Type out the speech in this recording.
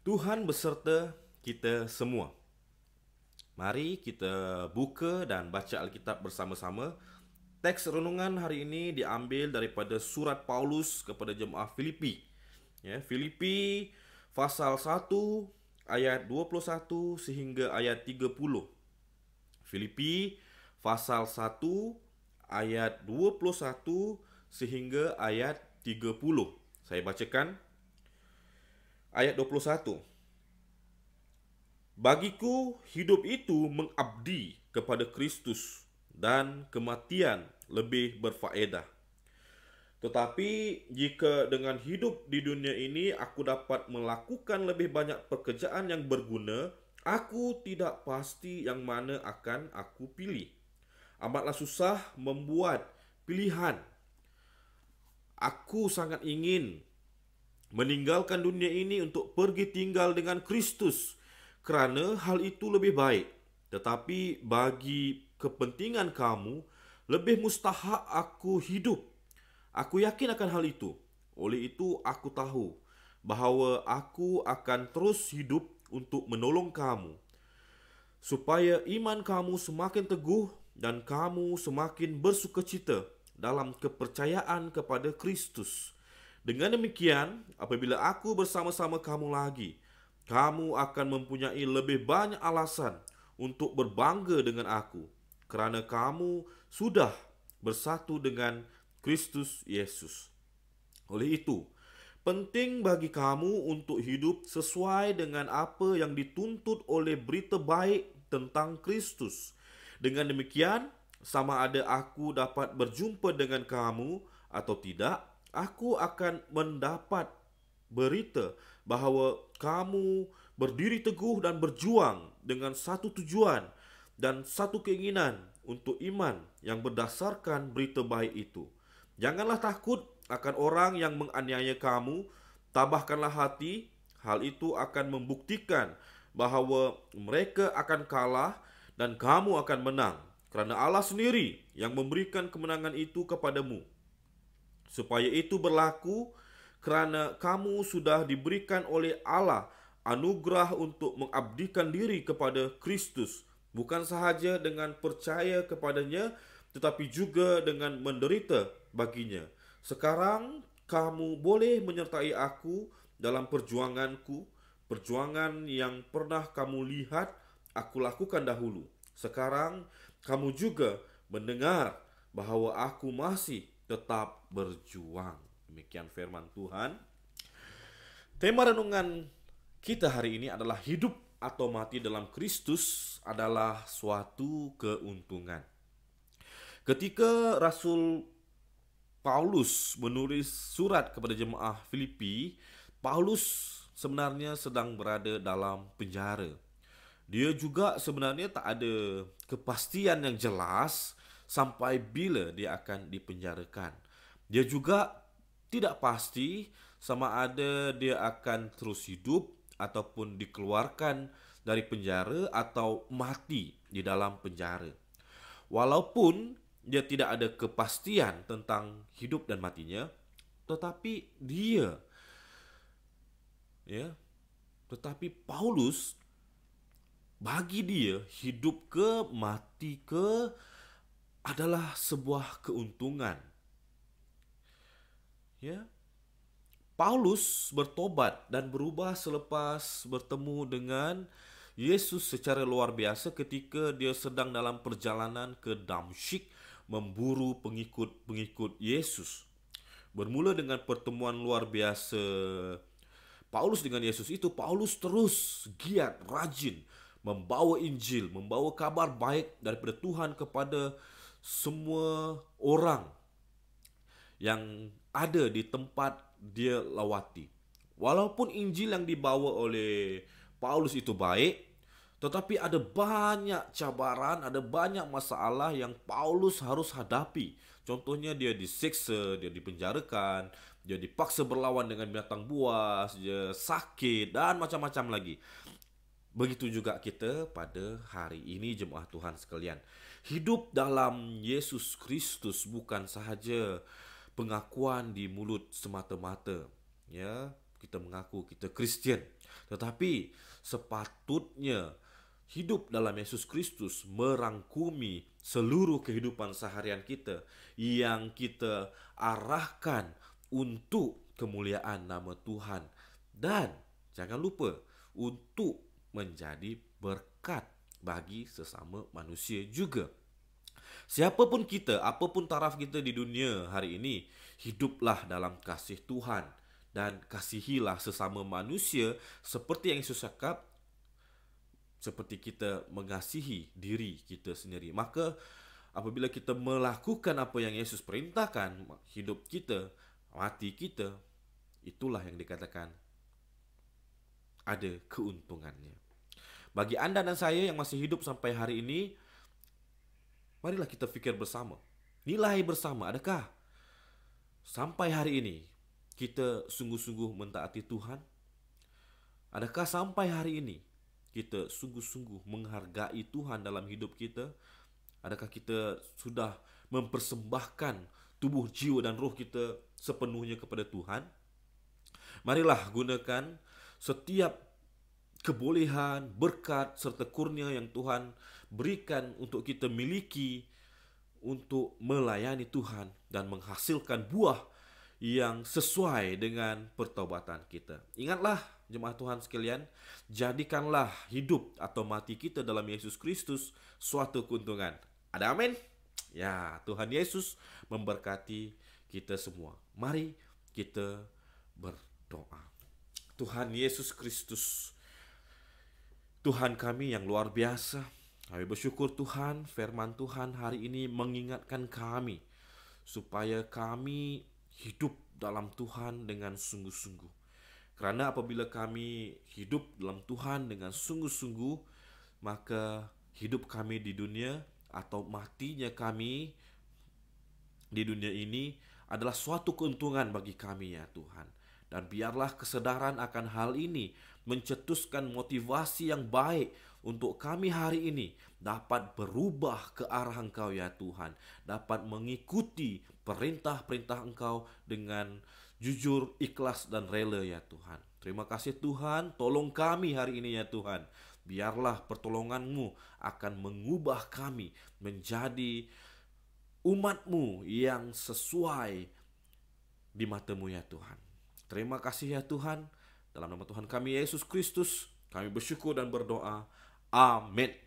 Tuhan beserta kita semua. Mari kita buka dan baca Alkitab bersama-sama. Teks renungan hari ini diambil daripada surat Paulus kepada jemaah Filipi. Filipi pasal 1 ayat 21 sehingga ayat 30. Filipi pasal 1 ayat 21 sehingga ayat 30. Saya bacakan ayat 21. Bagiku hidup itu mengabdi kepada Kristus dan kematian lebih berfaedah. Tetapi jika dengan hidup di dunia ini aku dapat melakukan lebih banyak pekerjaan yang berguna, aku tidak pasti yang mana akan aku pilih. Amatlah susah membuat pilihan. Aku sangat ingin meninggalkan dunia ini untuk pergi tinggal dengan Kristus, kerana hal itu lebih baik. Tetapi bagi kepentingan kamu, lebih mustahak aku hidup. Aku yakin akan hal itu. Oleh itu aku tahu bahawa aku akan terus hidup untuk menolong kamu, supaya iman kamu semakin teguh dan kamu semakin bersukacita dalam kepercayaan kepada Kristus. Dengan demikian, apabila aku bersama-sama kamu lagi, kamu akan mempunyai lebih banyak alasan untuk berbangga dengan aku, kerana kamu sudah bersatu dengan Kristus Yesus. Oleh itu, penting bagi kamu untuk hidup sesuai dengan apa yang dituntut oleh berita baik tentang Kristus. Dengan demikian, sama ada aku dapat berjumpa dengan kamu atau tidak, aku akan mendapat berita bahawa kamu berdiri teguh dan berjuang dengan satu tujuan dan satu keinginan untuk iman yang berdasarkan berita baik itu. Janganlah takut akan orang yang menganiaya kamu, tabahkanlah hati. Hal itu akan membuktikan bahawa mereka akan kalah dan kamu akan menang, kerana Allah sendiri yang memberikan kemenangan itu kepadamu. Supaya itu berlaku kerana kamu sudah diberikan oleh Allah anugerah untuk mengabdikan diri kepada Kristus, bukan sahaja dengan percaya kepadanya, tetapi juga dengan menderita baginya. Sekarang kamu boleh menyertai aku dalam perjuanganku, perjuangan yang pernah kamu lihat aku lakukan dahulu. Sekarang kamu juga mendengar bahawa aku masih tetap berjuang. Demikian firman Tuhan. Tema renungan kita hari ini adalah hidup atau mati dalam Kristus adalah suatu keuntungan. Ketika Rasul Paulus menulis surat kepada jemaah Filipi, Paulus sebenarnya sedang berada dalam penjara. Dia juga sebenarnya tak ada kepastian yang jelas sampai bila dia akan dipenjarakan. Dia juga tidak pasti sama ada dia akan terus hidup ataupun dikeluarkan dari penjara atau mati di dalam penjara. Walaupun dia tidak ada kepastian tentang hidup dan matinya, tetapi Paulus, bagi dia hidup ke mati ke adalah sebuah keuntungan. Paulus bertobat dan berubah selepas bertemu dengan Yesus secara luar biasa ketika dia sedang dalam perjalanan ke Damsyik memburu pengikut-pengikut Yesus. Bermula dengan pertemuan luar biasa Paulus dengan Yesus itu, Paulus terus giat, rajin membawa Injil, membawa kabar baik daripada Tuhan kepada semua orang yang ada di tempat dia lawati. Walaupun Injil yang dibawa oleh Paulus itu baik, tetapi ada banyak cabaran, ada banyak masalah yang Paulus harus hadapi. Contohnya dia disiksa, dia dipenjarakan, dia dipaksa berlawan dengan binatang buas, dia sakit dan macam-macam lagi. Begitu juga kita pada hari ini jemaah Tuhan sekalian. Hidup dalam Yesus Kristus bukan sahaja pengakuan di mulut semata-mata. Kita mengaku kita Kristian. Tetapi sepatutnya hidup dalam Yesus Kristus merangkumi seluruh kehidupan seharian kita yang kita arahkan untuk kemuliaan nama Tuhan. Dan jangan lupa untuk menjadi berkat bagi sesama manusia juga. Siapapun kita, apapun taraf kita di dunia hari ini, hiduplah dalam kasih Tuhan dan kasihilah sesama manusia seperti yang Yesus cakap, seperti kita mengasihi diri kita sendiri. Maka apabila kita melakukan apa yang Yesus perintahkan, hidup kita, mati kita, itulah yang dikatakan ada keuntungannya. Bagi Anda dan saya yang masih hidup sampai hari ini, marilah kita fikir bersama. Nilai bersama, adakah sampai hari ini kita sungguh-sungguh mentaati Tuhan? Adakah sampai hari ini kita sungguh-sungguh menghargai Tuhan dalam hidup kita? Adakah kita sudah mempersembahkan tubuh, jiwa, dan roh kita sepenuhnya kepada Tuhan? Marilah gunakan setiap kebolehan, berkat, serta kurnia yang Tuhan berikan untuk kita miliki untuk melayani Tuhan dan menghasilkan buah yang sesuai dengan pertobatan kita. Ingatlah jemaat Tuhan sekalian, jadikanlah hidup atau mati kita dalam Yesus Kristus suatu keuntungan. Ada amin? Ya, Tuhan Yesus memberkati kita semua. Mari kita berdoa. Tuhan Yesus Kristus, Tuhan kami yang luar biasa, kami bersyukur Tuhan, firman Tuhan hari ini mengingatkan kami supaya kami hidup dalam Tuhan dengan sungguh-sungguh. Karena apabila kami hidup dalam Tuhan dengan sungguh-sungguh, maka hidup kami di dunia atau matinya kami di dunia ini adalah suatu keuntungan bagi kami ya Tuhan. Dan biarlah kesadaran akan hal ini mencetuskan motivasi yang baik untuk kami hari ini dapat berubah ke arah Engkau ya Tuhan, dapat mengikuti perintah-perintah Engkau dengan jujur, ikhlas, dan rela ya Tuhan. Terima kasih Tuhan, tolong kami hari ini ya Tuhan. Biarlah pertolongan-Mu akan mengubah kami menjadi umat-Mu yang sesuai di mata-Mu ya Tuhan. Terima kasih ya Tuhan. Dalam nama Tuhan kami Yesus Kristus, kami bersyukur dan berdoa. Amin.